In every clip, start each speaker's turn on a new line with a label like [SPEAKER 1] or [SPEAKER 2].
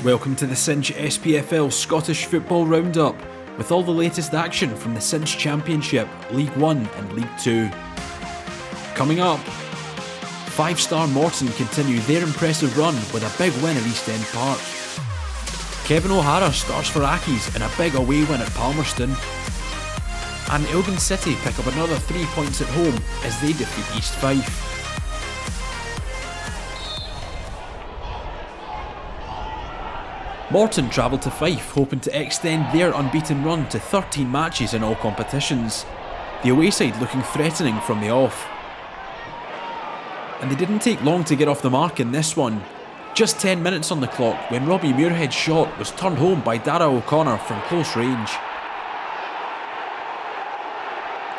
[SPEAKER 1] Welcome to the Cinch SPFL Scottish Football Roundup, with all the latest action from the Cinch Championship, League 1 and League 2. Coming up, 5-star Morton continue their impressive run with a big win at East End Park. Kevin O'Hara starts for Accies in a big away win at Palmerston. And Elgin City pick up another 3 points at home as they defeat East Fife. Morton travelled to Fife hoping to extend their unbeaten run to 13 matches in all competitions, the away side looking threatening from the off. And they didn't take long to get off the mark in this one, just 10 minutes on the clock when Robbie Muirhead's shot was turned home by Dara O'Connor from close range.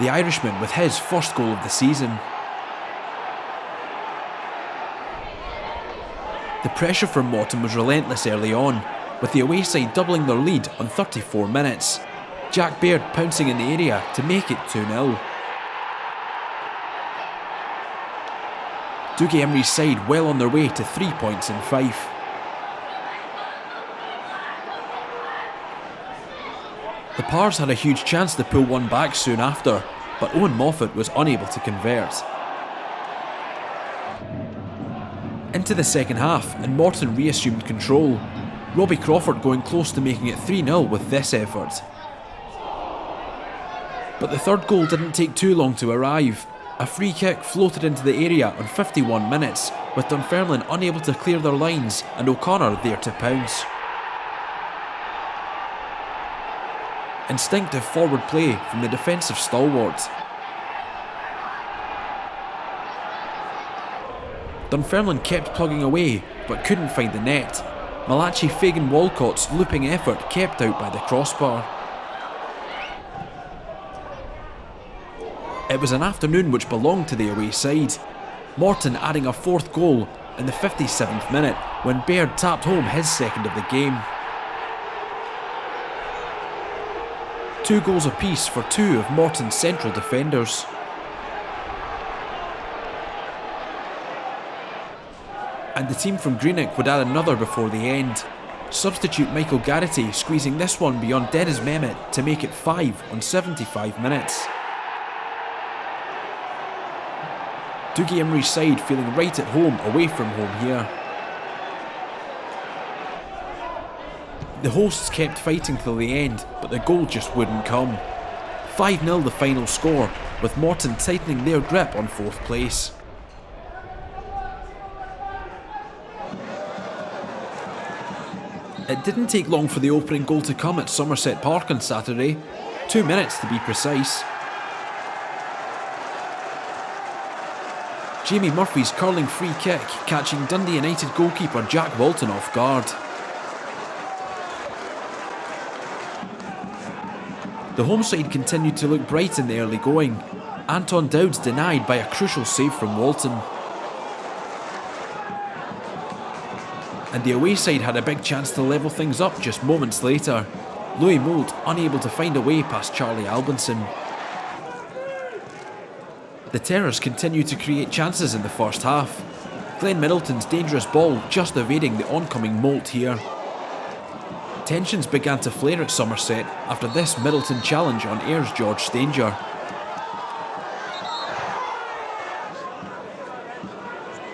[SPEAKER 1] The Irishman with his first goal of the season. The pressure from Morton was relentless early on, with the away side doubling their lead on 34 minutes. Jack Baird pouncing in the area to make it 2-0. Dougie Imrie's side well on their way to 3 points in Fife. The Pars had a huge chance to pull one back soon after, but Owen Moffat was unable to convert. Into the second half, and Morton reassumed control, Robbie Crawford going close to making it 3-0 with this effort. But the third goal didn't take too long to arrive. A free kick floated into the area on 51 minutes, with Dunfermline unable to clear their lines and O'Connor there to pounce. Instinctive forward play from the defensive stalwart. Dunfermline kept plugging away, but couldn't find the net. Malachi Fagan Walcott's looping effort kept out by the crossbar. It was an afternoon which belonged to the away side. Morton adding a fourth goal in the 57th minute when Baird tapped home his second of the game. 2 goals apiece for 2 of Morton's central defenders. And the team from Greenock would add another before the end. Substitute Michael Garrity squeezing this one beyond Dennis Mehmet to make it 5 on 75 minutes. Dougie Imrie's side feeling right at home away from home here. The hosts kept fighting till the end, but the goal just wouldn't come. 5-0 the final score, with Morton tightening their grip on 4th place. It didn't take long for the opening goal to come at Somerset Park on Saturday, 2 minutes to be precise. Jamie Murphy's curling free kick catching Dundee United goalkeeper Jack Walton off guard. The home side continued to look bright in the early going. Anton Dowd's denied by a crucial save from Walton. And the away side had a big chance to level things up just moments later. Louis Moult unable to find a way past Charlie Albinson. The Terrors continued to create chances in the first half. Glenn Middleton's dangerous ball just evading the oncoming Moult here. Tensions began to flare at Somerset after this Middleton challenge on Ayres George Stanger.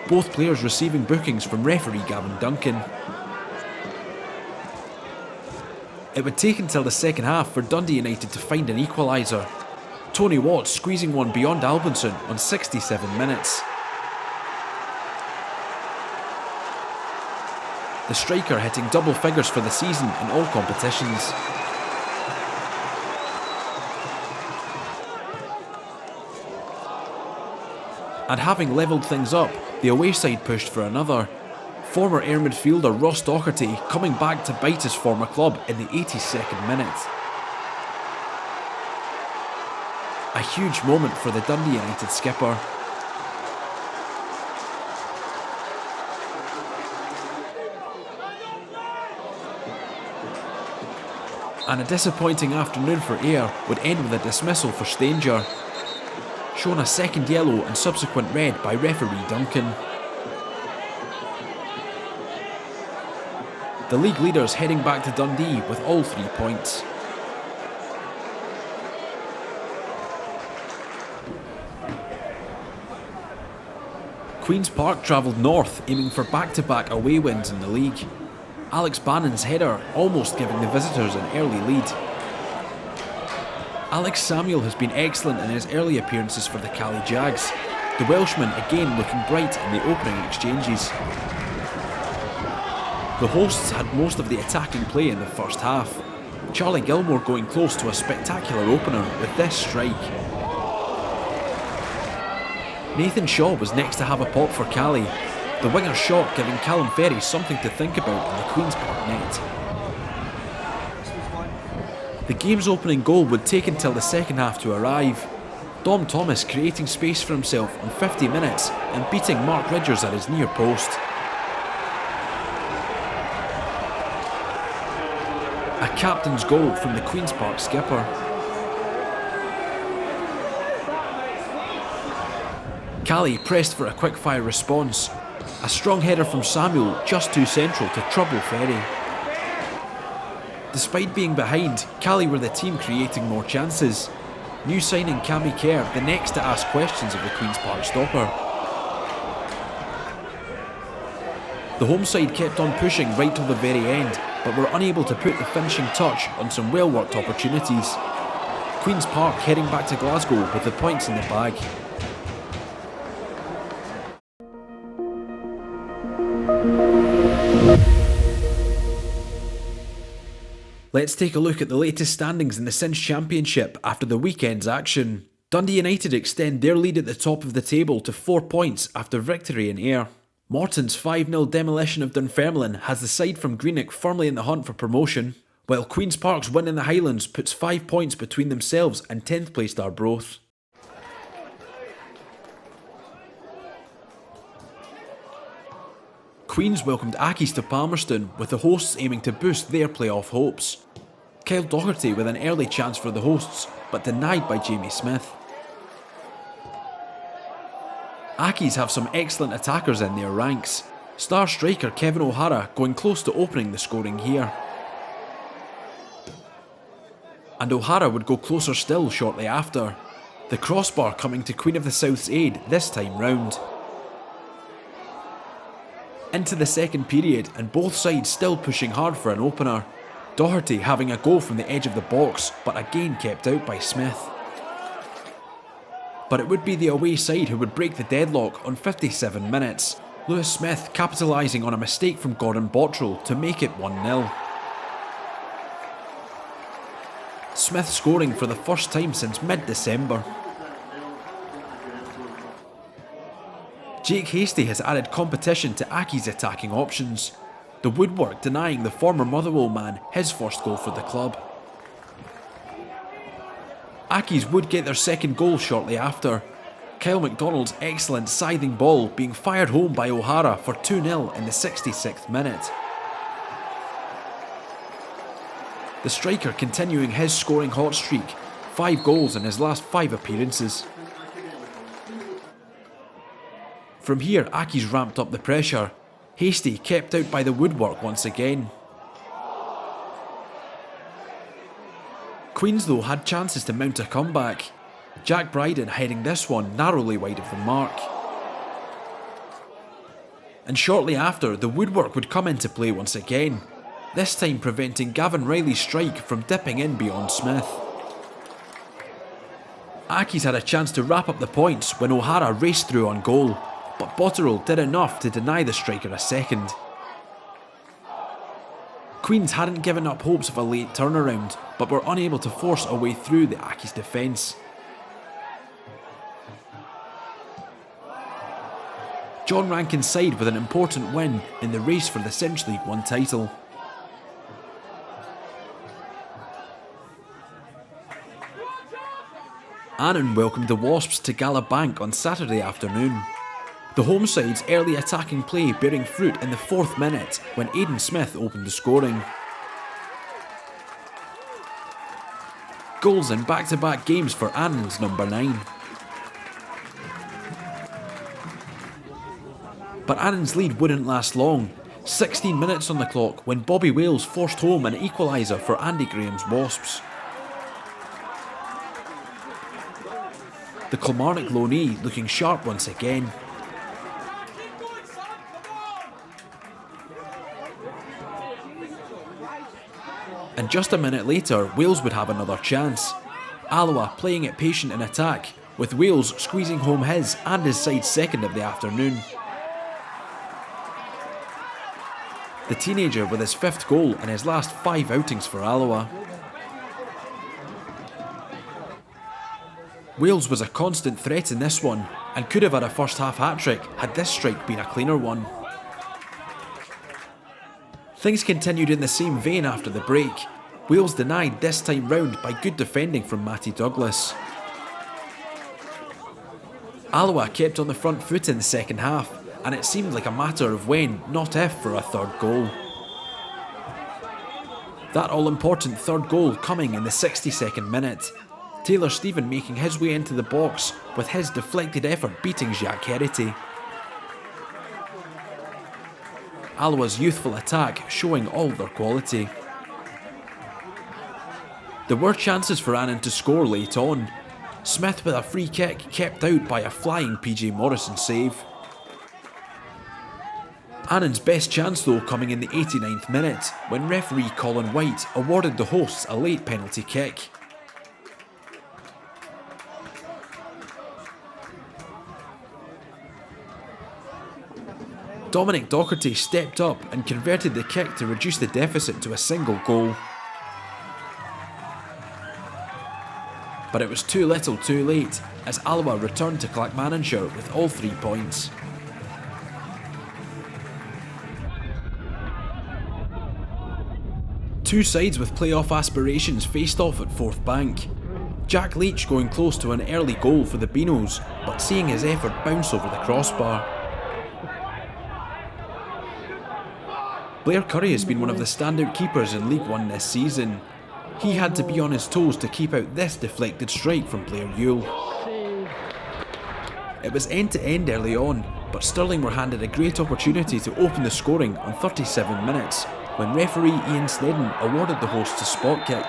[SPEAKER 1] Both players receiving bookings from referee Gavin Duncan. It would take until the second half for Dundee United to find an equaliser. Tony Watts squeezing one beyond Albinson on 67 minutes. The striker hitting double figures for the season in all competitions. And having levelled things up, the away side pushed for another. Former Ayr midfielder Ross Docherty coming back to bite his former club in the 82nd minute. A huge moment for the Dundee United skipper. And a disappointing afternoon for Ayr would end with a dismissal for Stanger, shown a second yellow and subsequent red by referee Duncan. The league leaders heading back to Dundee with all 3 points. Queen's Park travelled north, aiming for back-to-back away wins in the league. Alex Bannon's header almost giving the visitors an early lead. Alex Samuel has been excellent in his early appearances for the Cali Jags, the Welshman again looking bright in the opening exchanges. The hosts had most of the attacking play in the first half, Charlie Gilmore going close to a spectacular opener with this strike. Nathan Shaw was next to have a pop for Cali, the winger's shot giving Callum Ferry something to think about in the Queen's Park net. The game's opening goal would take until the second half to arrive. Dom Thomas creating space for himself on 50 minutes and beating Mark Ridgers at his near post. A captain's goal from the Queen's Park skipper. Cali pressed for a quick-fire response. A strong header from Samuel, just too central to trouble Ferry. Despite being behind, Cali were the team creating more chances. New signing Cammy Kerr, the next to ask questions of the Queen's Park stopper. The home side kept on pushing right till the very end, but were unable to put the finishing touch on some well-worked opportunities. Queen's Park heading back to Glasgow with the points in the bag. Let's take a look at the latest standings in the Cinch Championship after the weekend's action. Dundee United extend their lead at the top of the table to 4 points after victory in Ayr. Morton's 5-0 demolition of Dunfermline has the side from Greenock firmly in the hunt for promotion, while Queen's Park's win in the Highlands puts 5 points between themselves and 10th placed Arbroath. Queens welcomed Accies to Palmerston, with the hosts aiming to boost their playoff hopes. Kyle Doherty with an early chance for the hosts, but denied by Jamie Smith. Accies have some excellent attackers in their ranks, star striker Kevin O'Hara going close to opening the scoring here. And O'Hara would go closer still shortly after, the crossbar coming to Queen of the South's aid this time round. Into the second period and both sides still pushing hard for an opener. Doherty having a go from the edge of the box, but again kept out by Smith. But it would be the away side who would break the deadlock on 57 minutes. Lewis Smith capitalising on a mistake from Gordon Bottrell to make it 1-0. Smith scoring for the first time since mid-December. Jake Hastie has added competition to Accies' attacking options, the woodwork denying the former Motherwell man his first goal for the club. Accies would get their second goal shortly after, Kyle McDonald's excellent scything ball being fired home by O'Hara for 2-0 in the 66th minute. The striker continuing his scoring hot streak, 5 goals in his last 5 appearances. From here, Accies ramped up the pressure. Hastie kept out by the woodwork once again. Queens though had chances to mount a comeback. Jack Bryden heading this one narrowly wide of the mark. And shortly after, the woodwork would come into play once again, this time preventing Gavin Riley's strike from dipping in beyond Smith. Accies had a chance to wrap up the points when O'Hara raced through on goal, but Botterill did enough to deny the striker a second. Queens hadn't given up hopes of a late turnaround, but were unable to force a way through the Accies defence. John Rankin's side with an important win in the race for the Cinch League 1 title. Annan welcomed the Wasps to Gala Bank on Saturday afternoon. The home side's early attacking play bearing fruit in the 4th minute when Aidan Smith opened the scoring. Goals in back-to-back games for Annan's number 9. But Annan's lead wouldn't last long. 16 minutes on the clock when Bobby Wales forced home an equaliser for Andy Graham's Wasps. The Kilmarnock loanee looking sharp once again. And just a minute later, Wales would have another chance. Alloa playing it patient in attack, with Wales squeezing home his and his side's second of the afternoon. The teenager with his 5th goal in his last 5 outings for Alloa. Wales was a constant threat in this one, and could have had a first half hat-trick had this strike been a cleaner one. Things continued in the same vein after the break. Wales denied this time round by good defending from Matty Douglas. Alloa kept on the front foot in the second half, and it seemed like a matter of when, not if, for a third goal. That all-important third goal coming in the 62nd minute. Taylor Steven making his way into the box, with his deflected effort beating Jacques Herity. Alloa's youthful attack showing all their quality. There were chances for Annan to score late on. Smith with a free kick kept out by a flying PJ Morrison save. Annan's best chance though coming in the 89th minute, when referee Colin White awarded the hosts a late penalty kick. Dominic Docherty stepped up and converted the kick to reduce the deficit to a single goal. But it was too little too late, as Alloa returned to Clackmannanshire with all 3 points. Two sides with playoff aspirations faced off at Forth Bank. Jack Leach going close to an early goal for the Beanos, but seeing his effort bounce over the crossbar. Blair Curry has been one of the standout keepers in League One this season. He had to be on his toes to keep out this deflected strike from Blair Ewell. It was end to end early on, but Stirling were handed a great opportunity to open the scoring on 37 minutes, when referee Ian Snedden awarded the hosts a spot kick.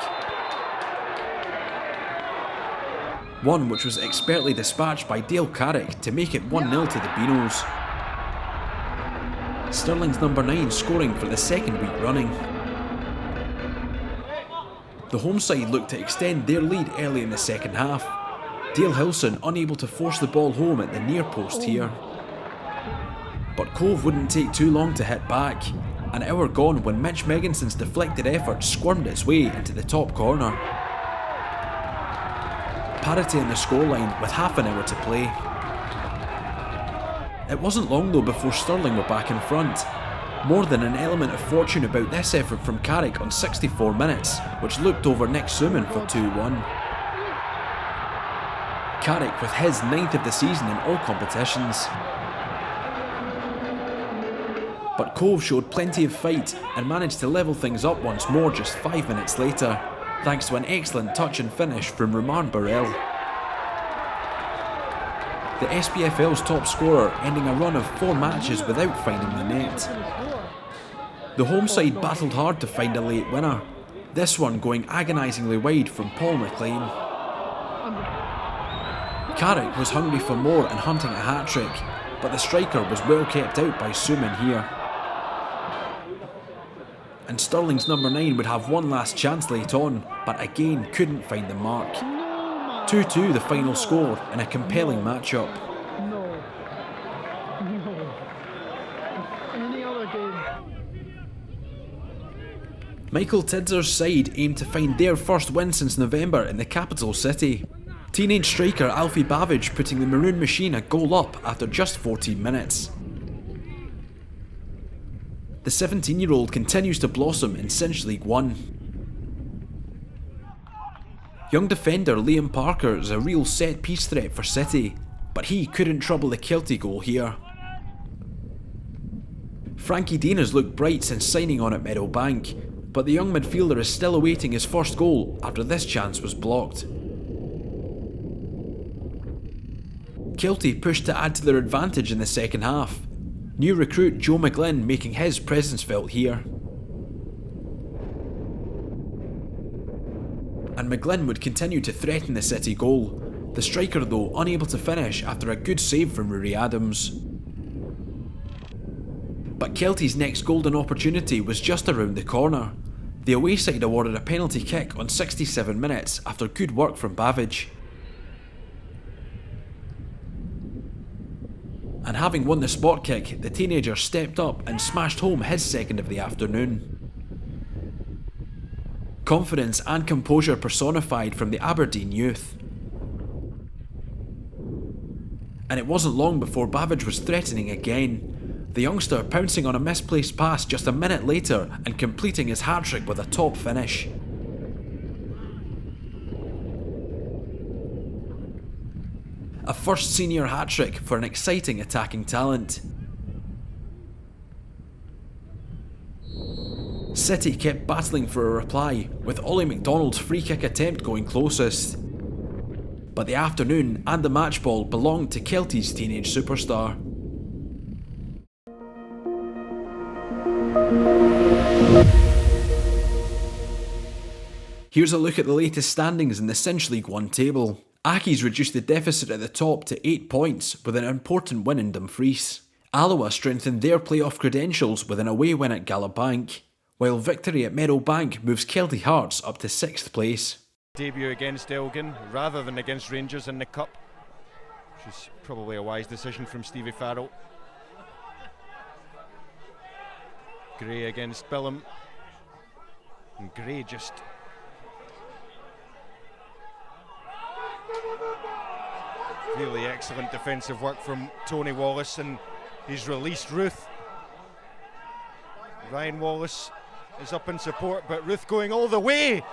[SPEAKER 1] One which was expertly dispatched by Dale Carrick to make it 1-0 to the Beanos. Stirling's number 9 scoring for the second week running. The home side looked to extend their lead early in the second half. Dale Hilson unable to force the ball home at the near post here. But Cove wouldn't take too long to hit back. An hour gone when Mitch Megginson's deflected effort squirmed its way into the top corner. Parity on the scoreline with half an hour to play. It wasn't long though before Stirling were back in front. More than an element of fortune about this effort from Carrick on 64 minutes, which looked over Nick Suman for 2-1. Carrick with his 9th of the season in all competitions. But Cove showed plenty of fight and managed to level things up once more just 5 minutes later, thanks to an excellent touch and finish from Romain Burrell. The SPFL's top scorer ending a run of 4 matches without finding the net. The home side battled hard to find a late winner, this one going agonisingly wide from Paul McLean. Carrick was hungry for more and hunting a hat-trick, but the striker was well kept out by Suman here. And Stirling's number 9 would have one last chance late on, but again couldn't find the mark. 2-2 the final score in a compelling matchup. Michael Tidzer's side aimed to find their first win since November in the capital city. Teenage striker Alfie Babbage putting the Maroon Machine a goal up after just 14 minutes. The 17-year-old continues to blossom in Cinch League One. Young defender Liam Parker is a real set-piece threat for City, but he couldn't trouble the Kilty goal here. Frankie Dean has looked bright since signing on at Meadowbank, but the young midfielder is still awaiting his first goal after this chance was blocked. Kilty pushed to add to their advantage in the second half. New recruit Joe McGlynn making his presence felt here. And McGlynn would continue to threaten the City goal, the striker though unable to finish after a good save from Rory Adams. But Kelty's next golden opportunity was just around the corner. The away side awarded a penalty kick on 67 minutes after good work from Bavidge. And having won the spot kick, the teenager stepped up and smashed home his second of the afternoon. Confidence and composure personified from the Aberdeen youth. And it wasn't long before Bavidge was threatening again, the youngster pouncing on a misplaced pass just a minute later and completing his hat-trick with a top finish. A first senior hat-trick for an exciting attacking talent. City kept battling for a reply, with Ollie McDonald's free kick attempt going closest. But the afternoon and the match ball belonged to Kelty's teenage superstar. Here's a look at the latest standings in the Cinch League 1 table. Accies reduced the deficit at the top to 8 points with an important win in Dumfries. Alloa strengthened their playoff credentials with an away win at Gallowbank, while victory at Meadowbank moves Kelty Hearts up to 6th place.
[SPEAKER 2] Debut against Elgin rather than against Rangers in the Cup, which is probably a wise decision from Stevie Farrell. Gray against Bilham, and Gray just really excellent defensive work from Tony Wallace, and he's released Ruth. Ryan Wallace is up in support, but Ruth going all the way.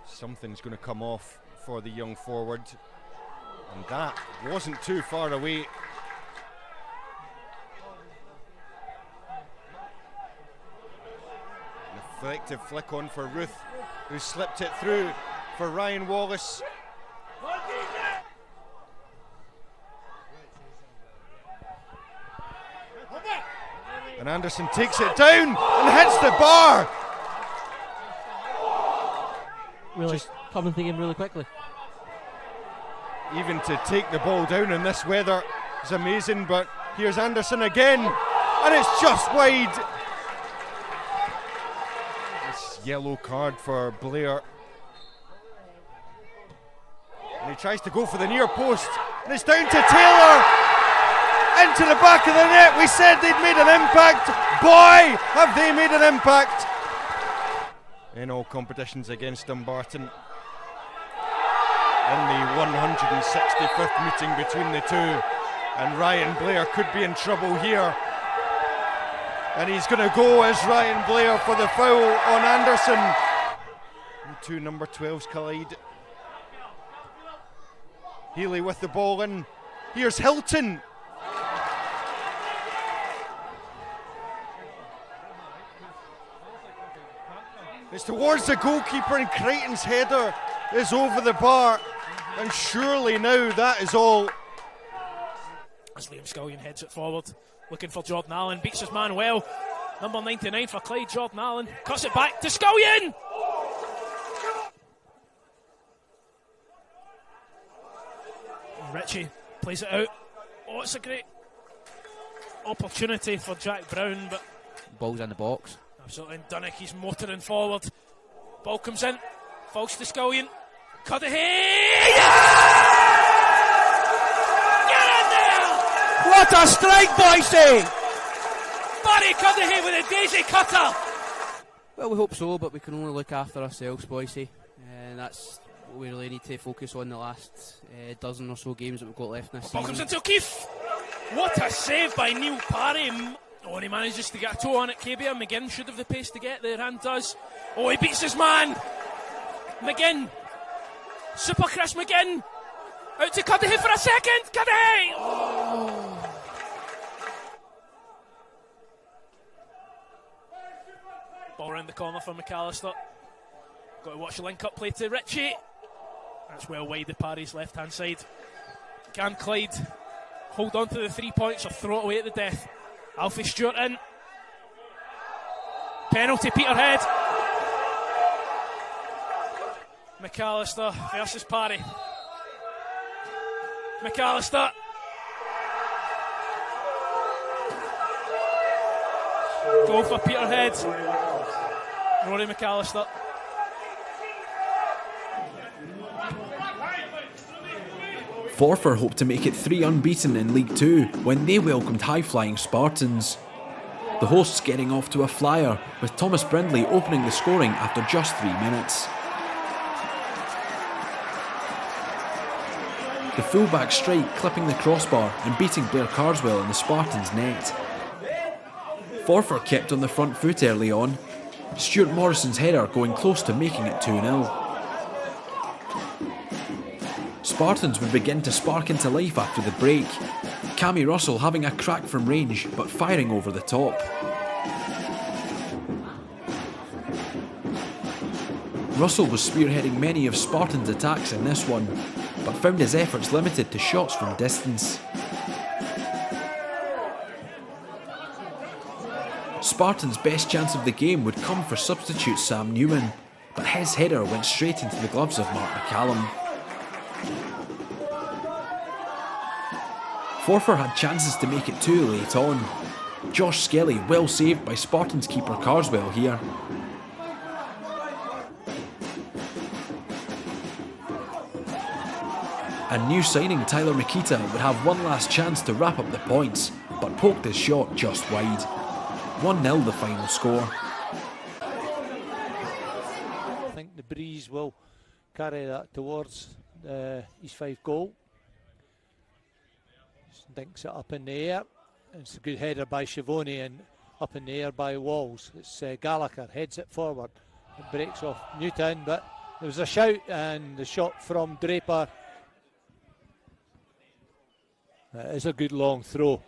[SPEAKER 2] Something's going to come off for the young forward, and that wasn't too far away. An effective flick on for Ruth, who slipped it through for Ryan Wallace. And Anderson takes it down and hits the bar.
[SPEAKER 3] Really just coming to the game really quickly.
[SPEAKER 2] Even to take the ball down in this weather is amazing, but here's Anderson again, and it's just wide. This yellow card for Blair. And he tries to go for the near post, and it's down to Taylor. Into the back of the net. We said they'd made an impact. Boy, have they made an impact. In all competitions against Dumbarton. In the 165th meeting between the two. And Ryan Blair could be in trouble here. And he's going to go as Ryan Blair for the foul on Anderson. And two number 12s collide. Healy with the ball in. Here's Hilton. It's towards the goalkeeper, and Crichton's header is over the bar, and surely now that is all.
[SPEAKER 4] As Liam Scullion heads it forward, looking for Jordan Allen, beats his man well. Number 99 for Clyde, Jordan Allen, cuts it back to Scullion! Ritchie plays it out. Oh, it's a great opportunity for Jack Brown, but
[SPEAKER 3] Ball's in the box.
[SPEAKER 4] absolutely, Dunnick, motoring forward. Ball comes in, falls to Scullion. Cudahy! Yeah! Get in there!
[SPEAKER 3] What a strike, Boise!
[SPEAKER 4] Barry Cudahy with a daisy cutter!
[SPEAKER 3] Well, we hope so, but we can only look after ourselves, Boise. And that's what we really need to focus on the last dozen or so games that we've got left in this
[SPEAKER 4] Ball
[SPEAKER 3] season.
[SPEAKER 4] comes into O'Keefe. What a save by Neil Parry. Oh, and he manages to get a toe on it. KBR McGinn should have the pace to get there, and does. Oh, he beats his man. McGinn. Super Chris McGinn. Out to Cudahy for a second. Cudahy! Oh. Ball round the corner for McAllister. Got to watch the link-up play to Ritchie. That's well wide the Parry's left-hand side. Can Clyde hold on to the 3 points or throw it away at the death? Alfie Stewart in. Penalty, Peterhead. McAllister versus Parry. McAllister. Goal for Peterhead. Rory McAllister.
[SPEAKER 1] Forfar hoped to make it 3 unbeaten in League 2 when they welcomed high-flying Spartans. The hosts getting off to a flyer, with Thomas Brindley opening the scoring after just 3 minutes. The fullback strike clipping the crossbar and beating Blair Carswell in the Spartans' net. Forfar kept on the front foot early on, Stuart Morrison's header going close to making it 2-0. Spartans would begin to spark into life after the break, Cammy Russell having a crack from range but firing over the top. Russell was spearheading many of Spartans' attacks in this one, but found his efforts limited to shots from distance. Spartans' best chance of the game would come for substitute Sam Newman, but his header went straight into the gloves of Mark McCallum. Forfar had chances to make it 2 late on. Josh Skelly well saved by Spartans keeper Carswell here. And new signing Tyler Makita would have one last chance to wrap up the points, but poked his shot just wide. 1-0 the final score.
[SPEAKER 5] I think the breeze will carry that towards East Fife goal. Dinks it up in the air. It's a good header by Schiavone and up in the air by Walls. It's Gallagher heads it forward. It breaks off Newtown, but there was a shout and the shot from Draper. It's a good long throw,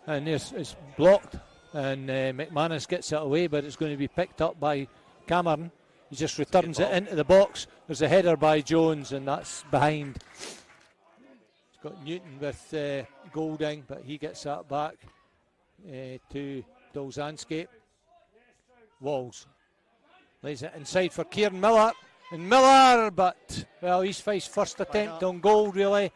[SPEAKER 5] and it's blocked, and McManus gets it away, but it's going to be picked up by Cameron. He just returns it into the box. There's a header by Jones, and that's behind. It's got Newton with Golding, but he gets that back to Dolzanski. Walls lays it inside for Kieran Miller, and Miller, but well, East Fife's first attempt on goal really.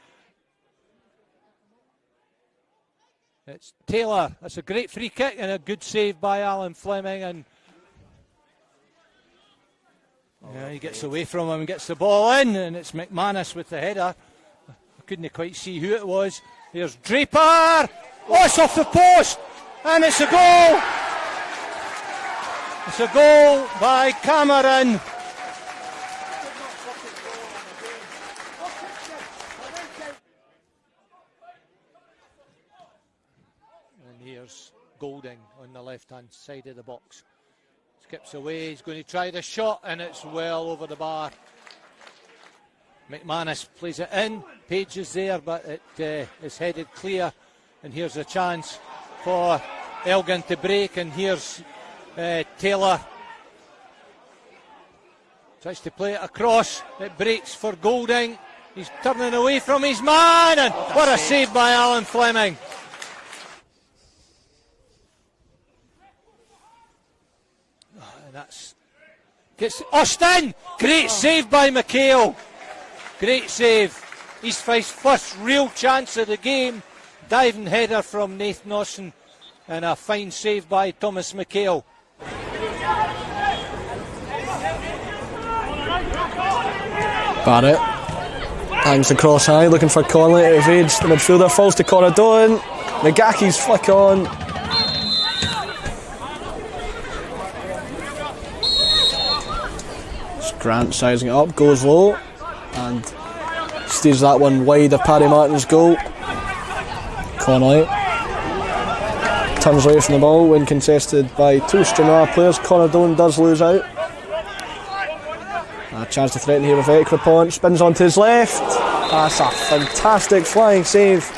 [SPEAKER 5] It's Taylor. That's a great free kick and a good save by Alan Fleming, and he gets away from him and gets the ball in, and it's McManus with the header. I couldn't quite see who it was. There's Draper. Oh, it's off the post, and it's a goal. It's a goal by Cameron. Here's Golding on the left-hand side of the box. Skips away, he's going to try the shot, and it's well over the bar. McManus plays it in, Page is there, but it is headed clear, and here's a chance for Elgin to break, and here's Taylor. Tries to play it across, it breaks for Golding. He's turning away from his man, and what a save by Alan Fleming. That's gets Austin. Great save by McHale. Great save. East Fife's first real chance of the game. Diving header from Nathan Austin, and a fine save by Thomas McHale.
[SPEAKER 6] Barrett hangs the cross high, looking for Conley to evade the midfielder. Falls to Corradon. Nagaki's flick on. Grant sizing it up, goes low and steers that one wide of Paddy Martin's goal. Connolly turns away from the ball when contested by two Stranraer players. Corradon does lose out. A chance to threaten here with Ekrapont, spins onto his left. That's a fantastic flying save.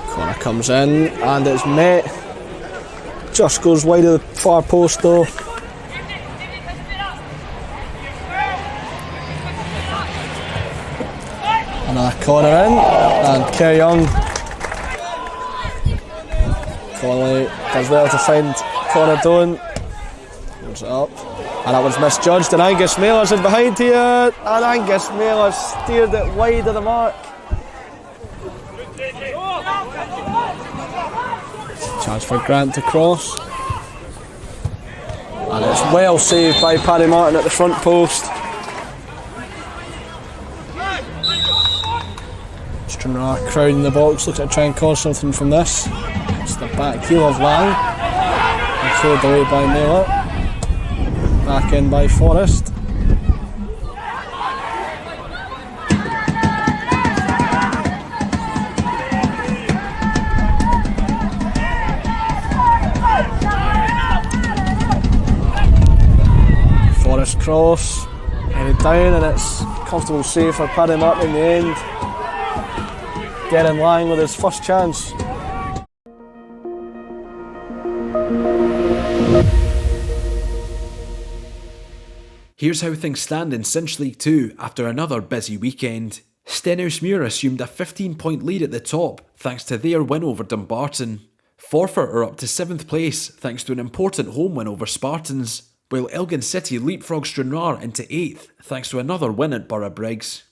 [SPEAKER 6] Corner comes in and it's met. Just goes wide of the far post though. Corner in, and Kerr Young. Connolly does well to find Connor Doan. Holds it up. And that one's misjudged, and Angus Mailer's in behind here. And Angus Mailer steered it wide of the mark. Chance for Grant to cross. And it's well saved by Paddy Martin at the front post. Stranraer crowding the box, looks like to try and cause something from this. It's the back heel of Lang. And cleared away by Mailer. Back in by Forrest. Forrest cross, headed down, and it's comfortable save for Paddy Martin in the end. Getting Lang with his first chance.
[SPEAKER 1] Here's how things stand in Cinch League 2 after another busy weekend. Stenhousemuir assumed a 15-point lead at the top thanks to their win over Dumbarton. Forfar are up to 7th place thanks to an important home win over Spartans, while Elgin City leapfrogged Stranraer into 8th thanks to another win at Borough Briggs.